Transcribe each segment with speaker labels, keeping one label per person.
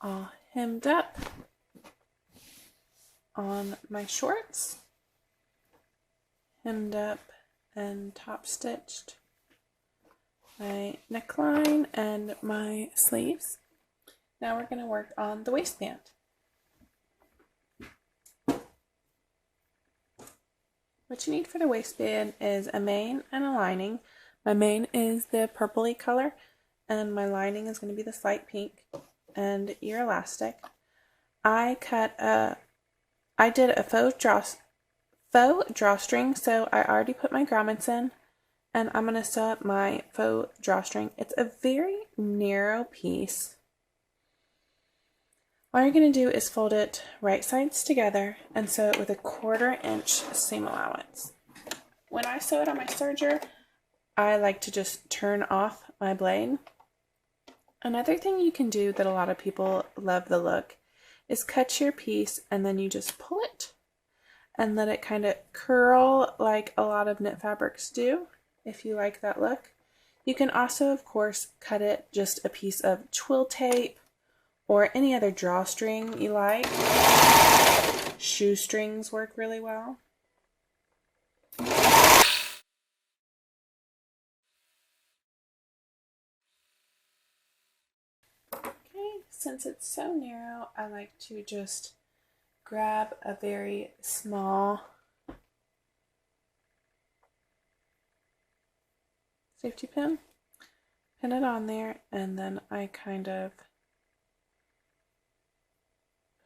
Speaker 1: all hemmed up on my shorts, hemmed up and top stitched my neckline and my sleeves. Now we're going to work on the waistband. What you need for the waistband is a mane and a lining. My mane is the purpley color and my lining is going to be the slight pink, and your elastic. I did a faux drawstring, so I already put my grommets in, and I'm going to sew up my faux drawstring. It's a very narrow piece. All you're going to do is fold it right sides together and sew it with a 1/4 inch seam allowance. When I sew it on my serger, I like to just turn off my blade. Another thing you can do that a lot of people love the look is cut your piece and then you just pull it and let it kind of curl like a lot of knit fabrics do, if you like that look. You can also, of course, cut it just a piece of twill tape or any other drawstring you like. Shoestrings work really well. Okay, since it's so narrow, I like to just grab a very small safety pin, pin it on there, and then I kind of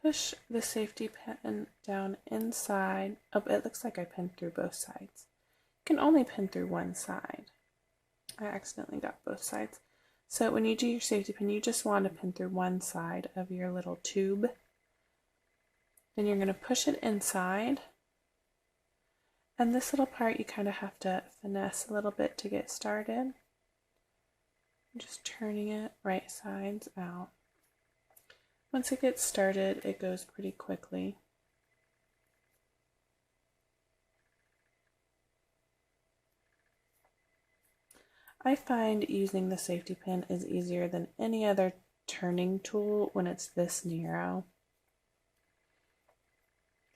Speaker 1: push the safety pin down inside. Oh, it looks like I pinned through both sides. You can only pin through one side. I accidentally got both sides. So when you do your safety pin, you just want to pin through one side of your little tube. Then you're going to push it inside. And this little part you kind of have to finesse a little bit to get started. Just turning it right sides out. Once it gets started, it goes pretty quickly. I find using the safety pin is easier than any other turning tool when it's this narrow.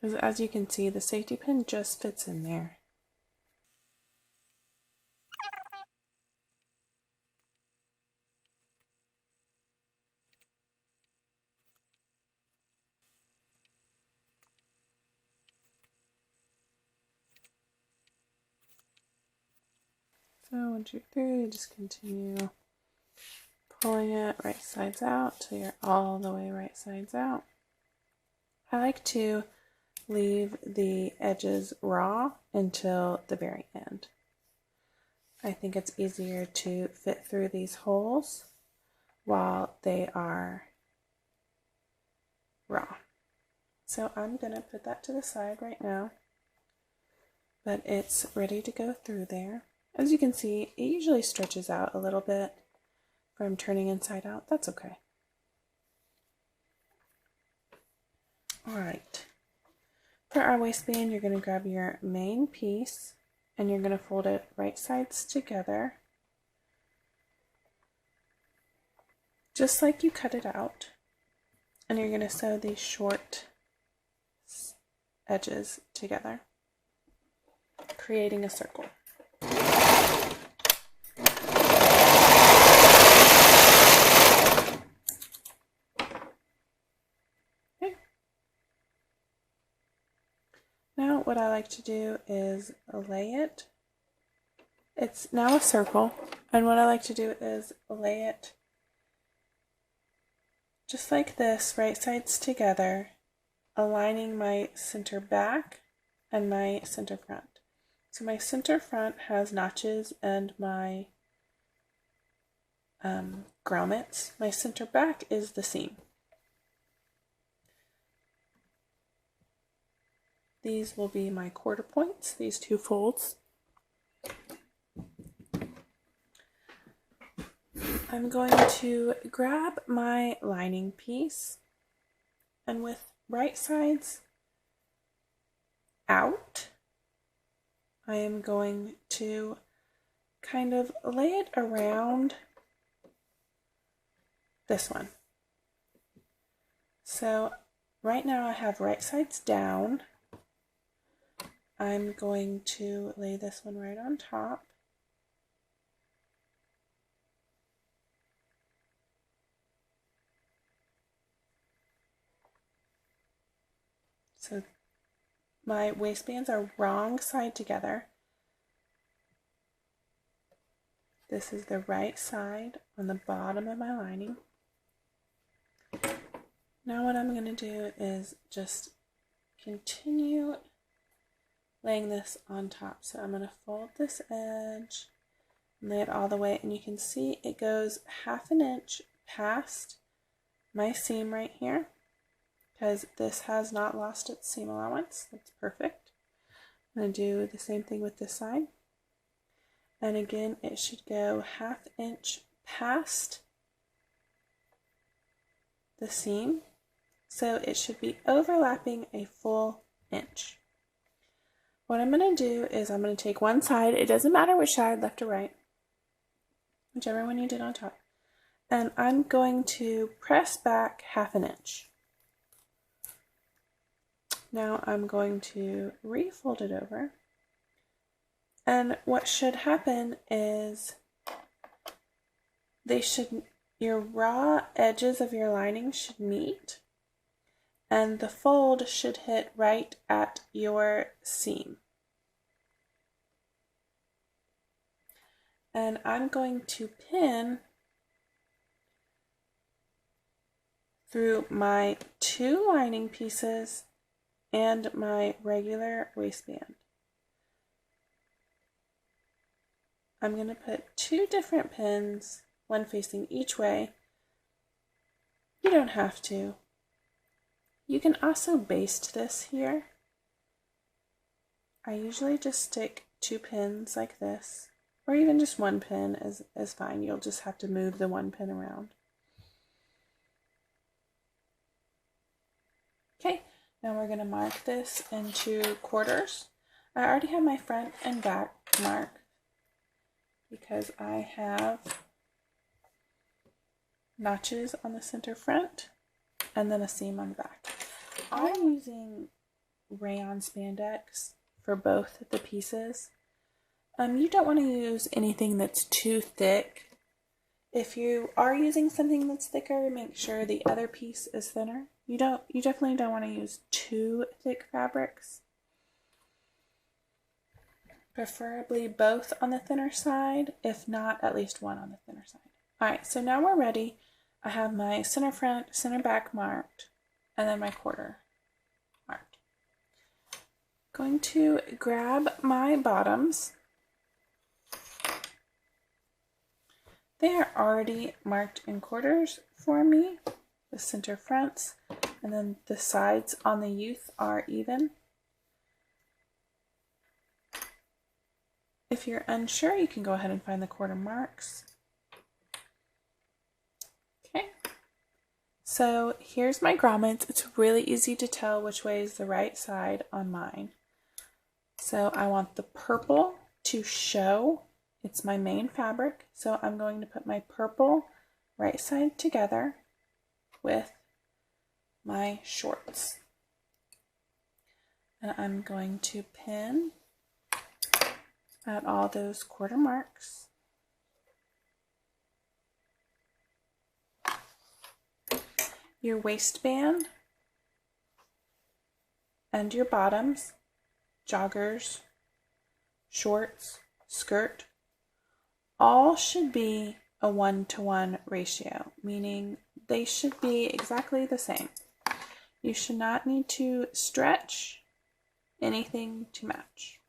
Speaker 1: Because as you can see, the safety pin just fits in there. So once you're through, you just continue pulling it right sides out till you're all the way right sides out. I like to leave the edges raw until the very end. I think it's easier to fit through these holes while they are raw. So I'm going to put that to the side right now, but it's ready to go through there. As you can see, it usually stretches out a little bit from turning inside out. That's okay. Alright, for our waistband, you're going to grab your main piece and you're going to fold it right sides together, just like you cut it out. And you're going to sew these short edges together, creating a circle. Now what I like to do is lay it. It's now a circle, and what I like to do is lay it just like this, right sides together, aligning my center back and my center front. So my center front has notches and my grommets. My center back is the seam. These will be my quarter points, these two folds. I'm going to grab my lining piece and with right sides out, I am going to kind of lay it around this one. So right now I have right sides down. I'm going to lay this one right on top. So my waistbands are wrong side together. This is the right side on the bottom of my lining. Now what I'm going to do is just continue laying this on top. So I'm going to fold this edge and lay it all the way, and you can see it goes 1/2 inch past my seam right here, because this has not lost its seam allowance. That's perfect. I'm going to do the same thing with this side. And again, it should go 1/2 inch past the seam. So it should be overlapping a full inch. What I'm going to do is I'm going to take one side, it doesn't matter which side, left or right, whichever one you did on top, and I'm going to press back 1/2 inch. Now I'm going to refold it over, and what should happen is your raw edges of your lining should meet, and the fold should hit right at your seam. And I'm going to pin through my 2 lining pieces and my regular waistband. I'm going to put 2 different pins, one facing each way. You don't have to. You can also baste this here. I usually just stick 2 pins like this, or even just 1 pin is fine. You'll just have to move the 1 pin around. Okay, now we're going to mark this into quarters. I already have my front and back marked because I have notches on the center front and then a seam on the back. I'm using rayon spandex for both the pieces. You don't want to use anything that's too thick. If you are using something that's thicker, make sure the other piece is thinner. You definitely don't want to use too thick fabrics. Preferably both on the thinner side, if not at least one on the thinner side. Alright, so now we're ready. I have my center front, center back marked, and then my quarter marked. Going to grab my bottoms. They are already marked in quarters for me, the center fronts, and then the sides on the youth are even. If you're unsure, you can go ahead and find the quarter marks. Okay, so here's my grommets. It's really easy to tell which way is the right side on mine. So I want the purple to show. It's my main fabric, so I'm going to put my purple right side together with my shorts. And I'm going to pin at all those quarter marks. Your waistband and your bottoms, joggers, shorts, skirt, all should be a 1-to-1 ratio, meaning they should be exactly the same. You should not need to stretch anything to match.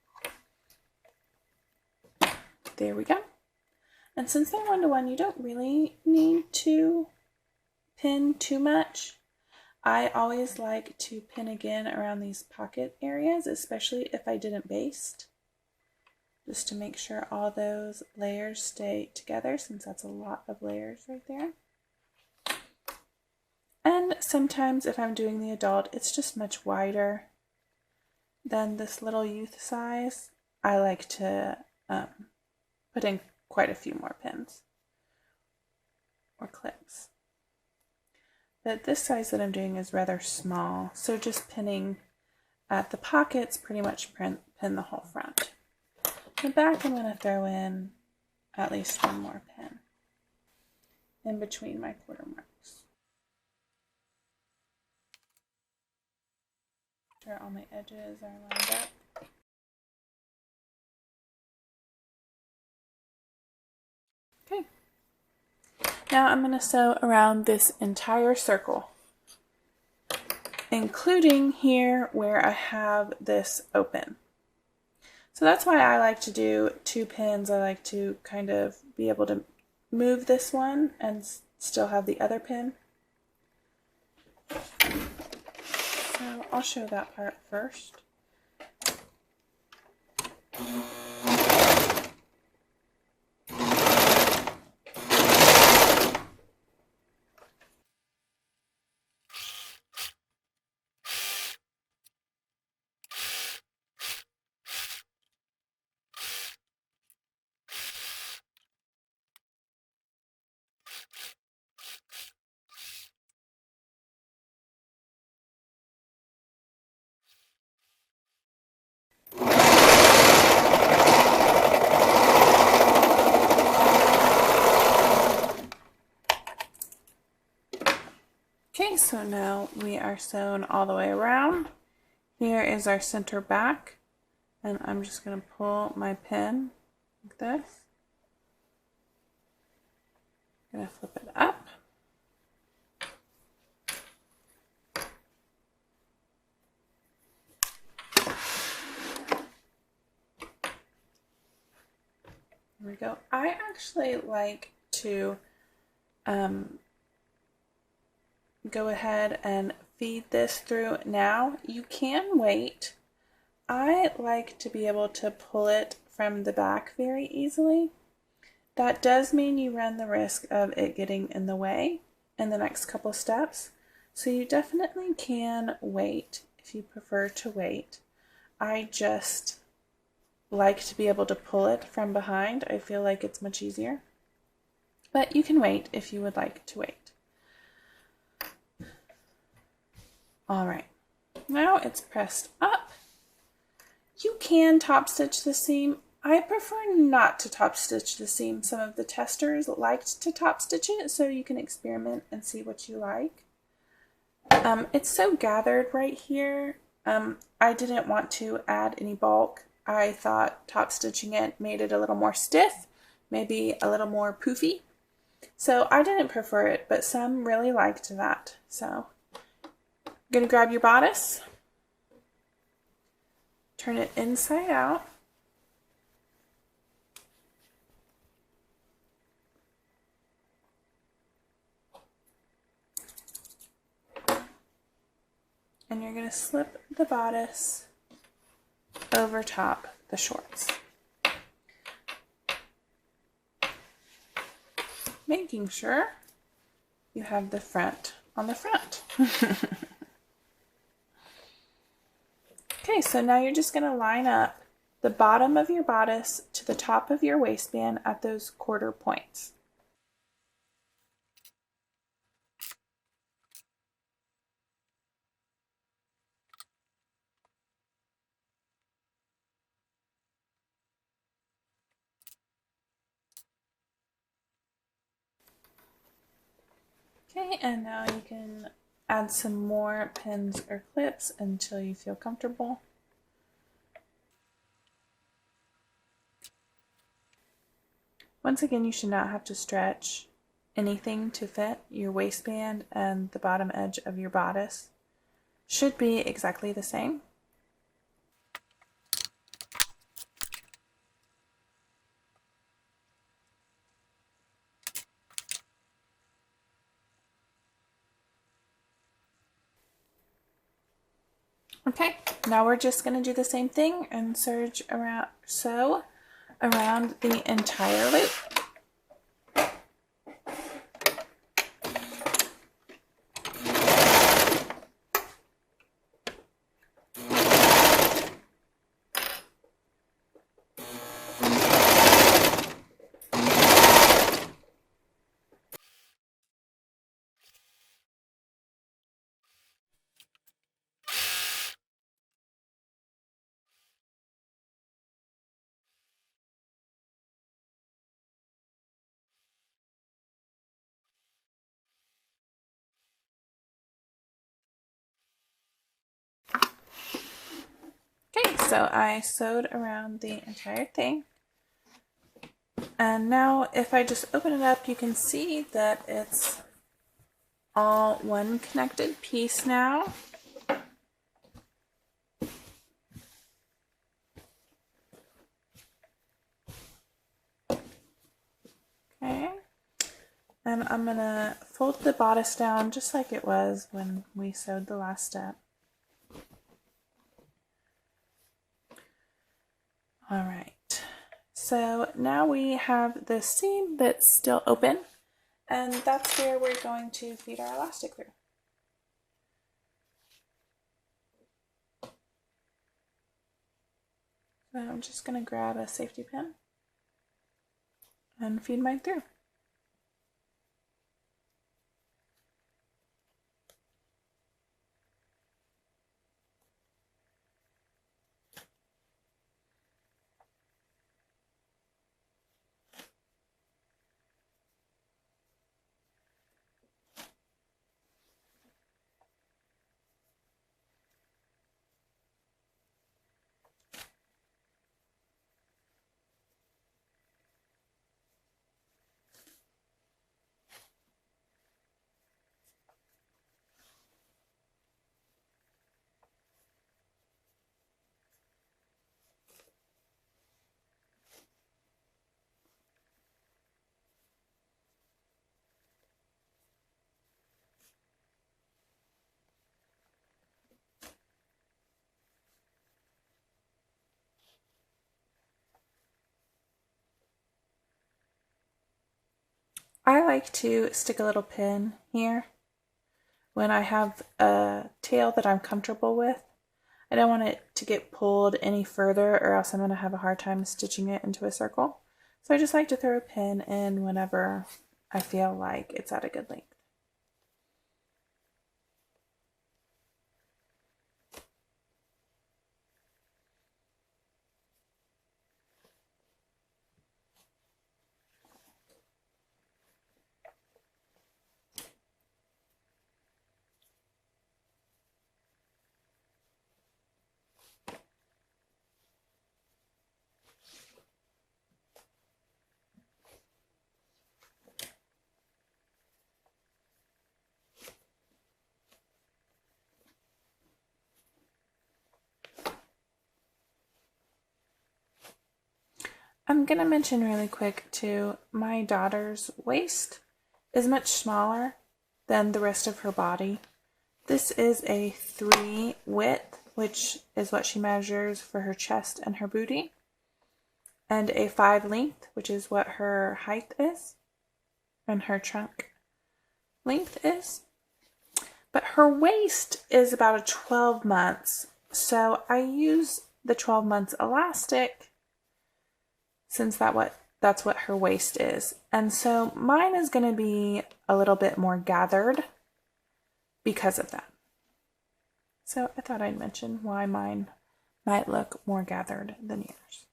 Speaker 1: There we go. And since they're 1-to-1, you don't really need to pin too much. I always like to pin again around these pocket areas, especially if I didn't baste, just to make sure all those layers stay together, since that's a lot of layers right there. And sometimes if I'm doing the adult, it's just much wider than this little youth size. I like to put in quite a few more pins or clips. but this size that I'm doing is rather small, so just pinning at the pockets pretty much pin the whole front. The back I'm going to throw in at least one more pin in between my quarter marks. Make sure all my edges are lined up. Okay. Now I'm going to sew around this entire circle, including here where I have this open. So that's why I like to do 2 pins. I like to kind of be able to move this one and still have the other pin. So I'll show that part first. Okay, so now we are sewn all the way around. Here is our center back, and I'm just going to pull my pin like this. I'm going to flip it up. There we go. I actually like to go ahead and feed this through now. You can wait. I like to be able to pull it from the back very easily. That does mean you run the risk of it getting in the way in the next couple steps. So you definitely can wait if you prefer to wait. I just like to be able to pull it from behind. I feel like it's much easier. But you can wait if you would like to wait. All right, now it's pressed up. You can top stitch the seam. I prefer not to top stitch the seam. Some of the testers liked to top stitch it, so you can experiment and see what you like. It's so gathered right here. I didn't want to add any bulk. I thought top stitching it made it a little more stiff, maybe a little more poofy. So I didn't prefer it, but some really liked that. So you're going to grab your bodice, turn it inside out, and you're going to slip the bodice over top the shorts, making sure you have the front on the front. Okay, so now you're just going to line up the bottom of your bodice to the top of your waistband at those quarter points. Okay, and now you can add some more pins or clips until you feel comfortable. Once again, you should not have to stretch anything to fit. Your waistband and the bottom edge of your bodice should be exactly the same. Okay, now we're just going to do the same thing and sew around the entire loop. So I sewed around the entire thing. And now if I just open it up, you can see that it's all one connected piece now. Okay. And I'm going to fold the bodice down just like it was when we sewed the last step. All right. So now we have the seam that's still open, and that's where we're going to feed our elastic through. So I'm just going to grab a safety pin and feed mine through. I like to stick a little pin here when I have a tail that I'm comfortable with. I don't want it to get pulled any further or else I'm going to have a hard time stitching it into a circle. So I just like to throw a pin in whenever I feel like it's at a good length. I'm going to mention really quick too, my daughter's waist is much smaller than the rest of her body. This is a 3 width, which is what she measures for her chest and her booty, and a 5 length, which is what her height is and her trunk length is. But her waist is about a 12 months, so I use the 12 months elastic since that's what her waist is. And so mine is going to be a little bit more gathered because of that. So I thought I'd mention why mine might look more gathered than yours.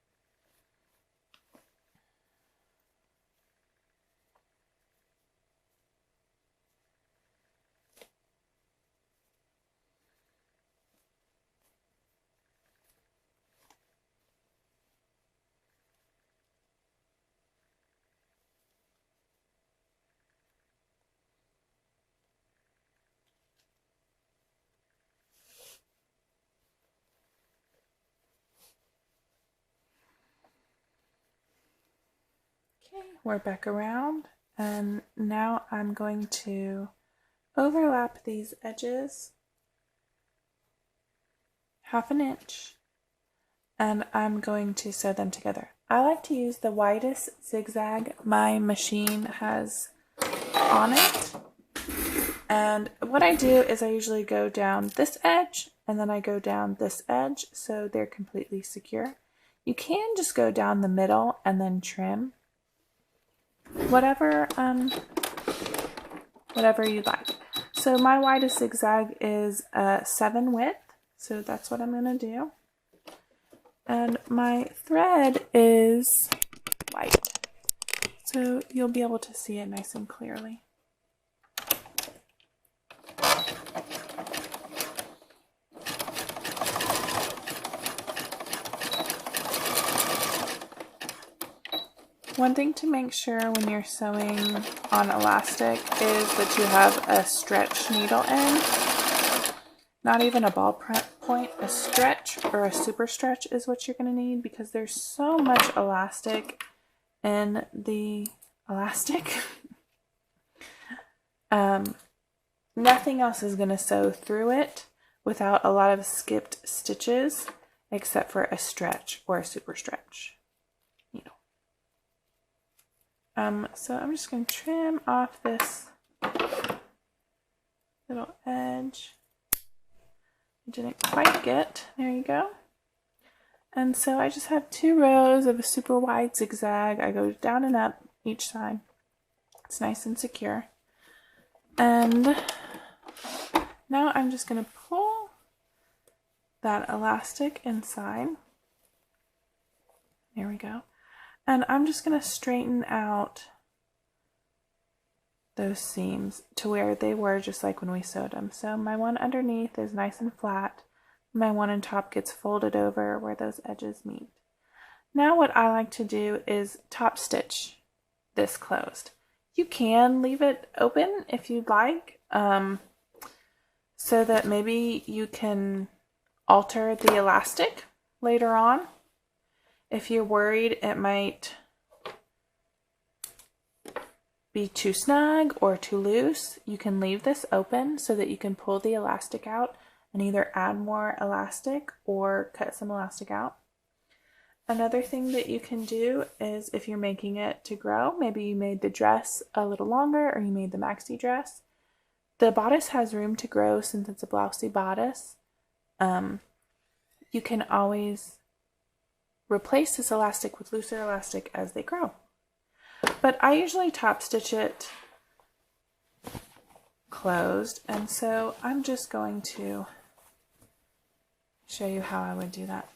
Speaker 1: Okay, we're back around, and now I'm going to overlap these edges 1/2 inch, and I'm going to sew them together. I like to use the widest zigzag my machine has on it, and what I do is I usually go down this edge and then I go down this edge so they're completely secure. You can just go down the middle and then trim. Whatever you like. So my widest zigzag is 7 width, so that's what I'm going to do. And my thread is white, so you'll be able to see it nice and clearly. One thing to make sure when you're sewing on elastic is that you have a stretch needle end. Not even a ball point, a stretch or a super stretch is what you're going to need, because there's so much elastic in the elastic. Nothing else is going to sew through it without a lot of skipped stitches, except for a stretch or a super stretch needle. So I'm just going to trim off this little edge. I didn't quite get. There you go. And so I just have 2 rows of a super wide zigzag. I go down and up each side. It's nice and secure. And now I'm just going to pull that elastic inside. There we go. And I'm just going to straighten out those seams to where they were just like when we sewed them. So my one underneath is nice and flat. My one on top gets folded over where those edges meet. Now what I like to do is top stitch this closed. You can leave it open if you'd like, so that maybe you can alter the elastic later on. If you're worried it might be too snug or too loose, you can leave this open so that you can pull the elastic out and either add more elastic or cut some elastic out. Another thing that you can do is, if you're making it to grow, maybe you made the dress a little longer or you made the maxi dress, the bodice has room to grow since it's a blousey bodice. You can always replace this elastic with looser elastic as they grow. But I usually top stitch it closed, and so I'm just going to show you how I would do that.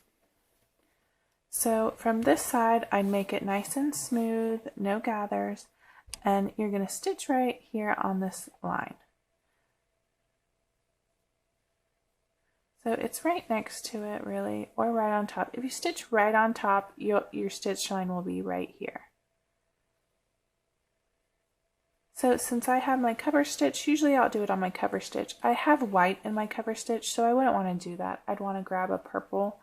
Speaker 1: So from this side, I'd make it nice and smooth, no gathers, and you're going to stitch right here on this line. So it's right next to it really, or right on top. If you stitch right on top, your stitch line will be right here. So since I have my cover stitch, usually I'll do it on my cover stitch. I have white in my cover stitch, so I wouldn't want to do that. I'd want to grab a purple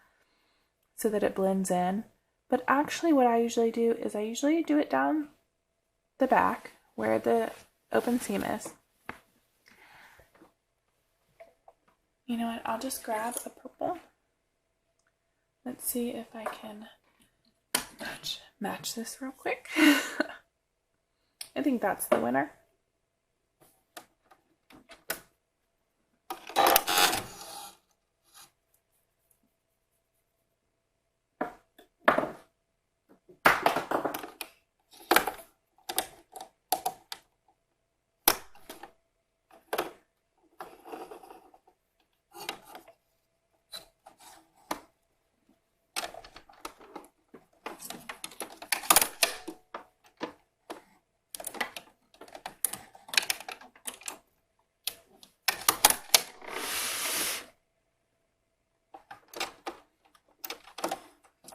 Speaker 1: so that it blends in. But actually what I usually do is I usually do it down the back where the open seam is. You know what, I'll just grab a purple. Let's see if I can match this real quick. I think that's the winner.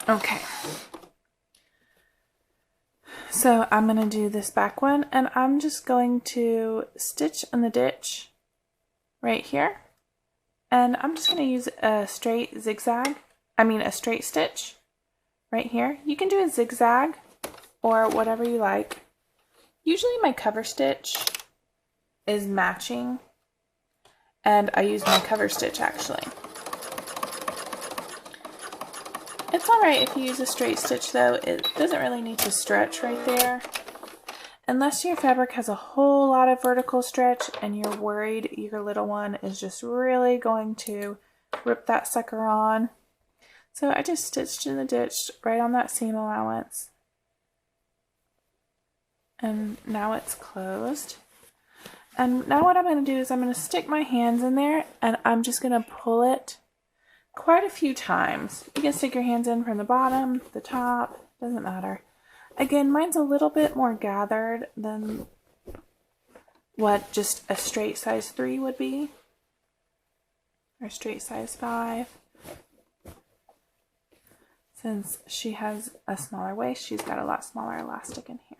Speaker 1: Okay, so I'm going to do this back one, and I'm just going to stitch in the ditch right here, and I'm just going to use a straight a straight stitch right here. You can do a zigzag or whatever you like. Usually my cover stitch is matching, and I use my cover stitch actually. It's alright if you use a straight stitch though, it doesn't really need to stretch right there. Unless your fabric has a whole lot of vertical stretch and you're worried your little one is just really going to rip that sucker on. So I just stitched in the ditch right on that seam allowance. And now it's closed. And now what I'm going to do is I'm going to stick my hands in there and I'm just going to pull it quite a few times. You can stick your hands in from the bottom, the top, doesn't matter. Again, mine's a little bit more gathered than what just a straight size 3 would be, or straight size 5. Since she has a smaller waist, she's got a lot smaller elastic in here.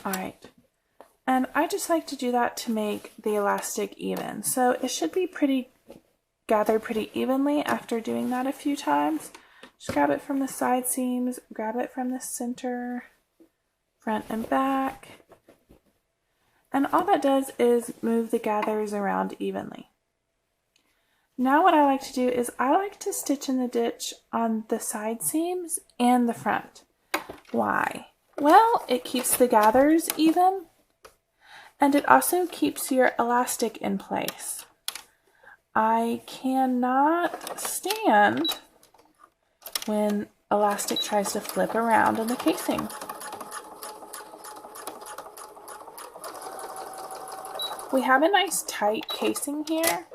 Speaker 1: Alright, and I just like to do that to make the elastic even. So it should be gathered pretty evenly after doing that a few times. Just grab it from the side seams, grab it from the center, front and back. And all that does is move the gathers around evenly. Now what I like to do is I like to stitch in the ditch on the side seams and the front. Why? Well, it keeps the gathers even, and it also keeps your elastic in place. I cannot stand when elastic tries to flip around in the casing. We have a nice tight casing here,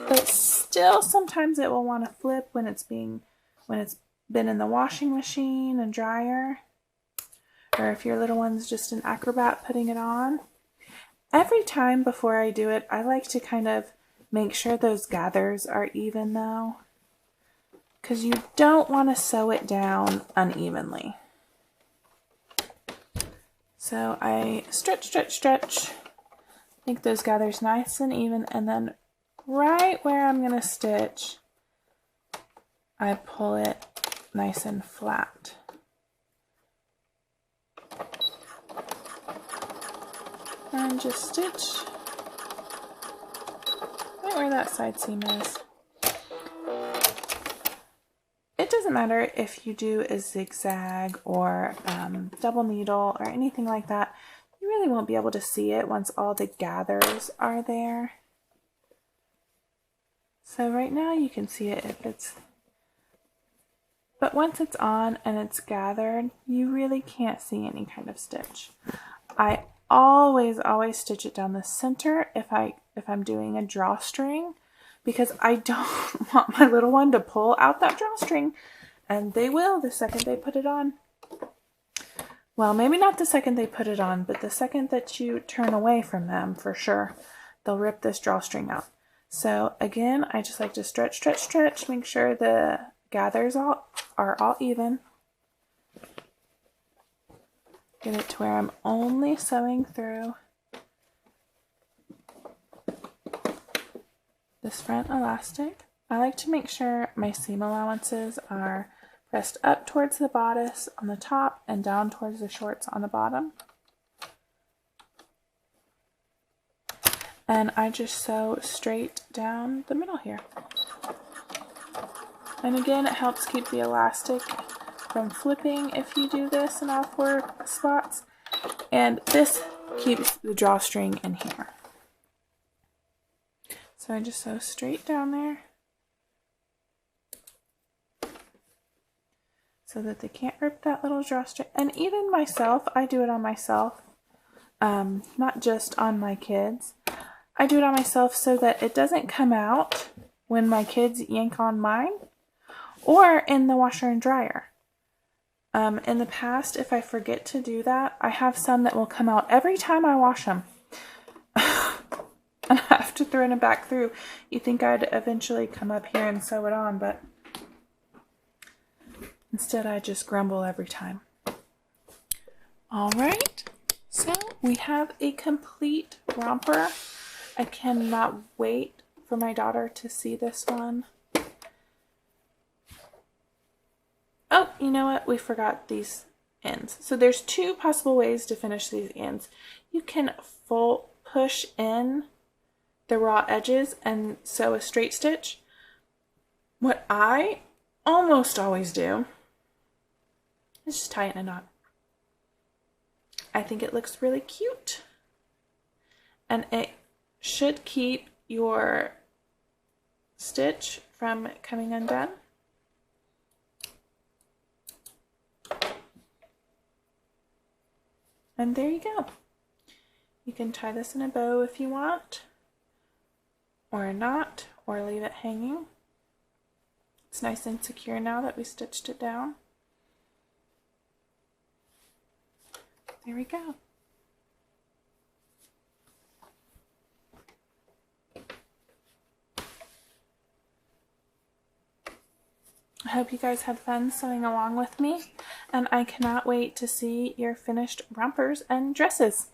Speaker 1: but still sometimes it will want to flip when it's been in the washing machine and dryer. Or if your little one's just an acrobat putting it on. Every time before I do it, I like to kind of make sure those gathers are even though, because you don't want to sew it down unevenly. So I stretch, make those gathers nice and even, and then right where I'm going to stitch, I pull it nice and flat. And just stitch right where that side seam is. It doesn't matter if you do a zigzag or double needle or anything like that. You really won't be able to see it once all the gathers are there. So right now you can see it if it's, but once it's on and it's gathered, you really can't see any kind of stitch. I always stitch it down the center if I'm doing a drawstring, because I don't want my little one to pull out that drawstring, and they will the second they put it on. Well, maybe not the second they put it on, but the second that you turn away from them, for sure, they'll rip this drawstring out. So again, I just like to stretch, make sure the gathers are all even. Get it to where I'm only sewing through this front elastic. I like to make sure my seam allowances are pressed up towards the bodice on the top and down towards the shorts on the bottom. And I just sew straight down the middle here. And again, it helps keep the elastic from flipping if you do this in all 4 spots, and this keeps the drawstring in here. So I just sew straight down there so that they can't rip that little drawstring. And even myself, I do it on myself, not just on my kids. I do it on myself so that it doesn't come out when my kids yank on mine or in the washer and dryer. In the past, if I forget to do that, I have some that will come out every time I wash them. And I have to throw it back through. You think I'd eventually come up here and sew it on, but instead I just grumble every time. Alright, so we have a complete romper. I cannot wait for my daughter to see this one. Oh, you know what? We forgot these ends. So there's 2 possible ways to finish these ends. You can full push in the raw edges and sew a straight stitch. What I almost always do is just tie it in a knot. I think it looks really cute. And it should keep your stitch from coming undone. And there you go. You can tie this in a bow if you want, or a knot, or leave it hanging. It's nice and secure now that we stitched it down. There we go. I hope you guys had fun sewing along with me, and I cannot wait to see your finished rompers and dresses.